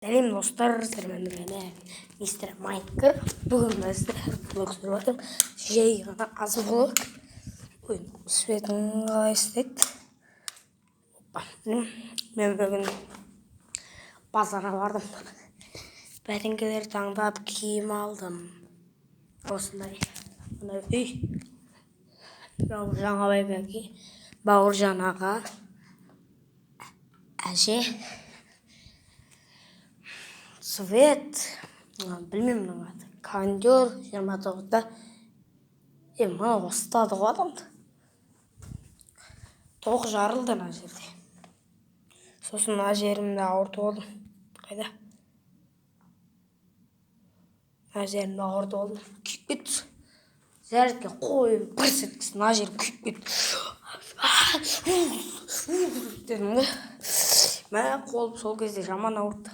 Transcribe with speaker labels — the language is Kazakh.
Speaker 1: Сәлем достар, сәлеметсіздер мистер Майкер. Бүгін мен сіздерге блог түсіріп жатырмын. Жай ғана аз блог. Светін қалай істейді. Мен бүгін базарға бардым. Бәтеңкелер таңдап киім алдым. Осындай үй. Жаңа байбәке, Бауыржан аға, әже. Свет, білмеймін мына аты. Кондер 29-да. Мына ұстады ғой адамды. Тоқ жарылды мына жерде. Сосын мына жерімді ауыртып алдым. Қайда? Мына жерімді ауыртып алдым. Күйіп кетті. Зәртке қойып бір сеткісін мына жерім күйіп кетті. Дедім ғой. Мә қолым сол кезде жаман ауырды.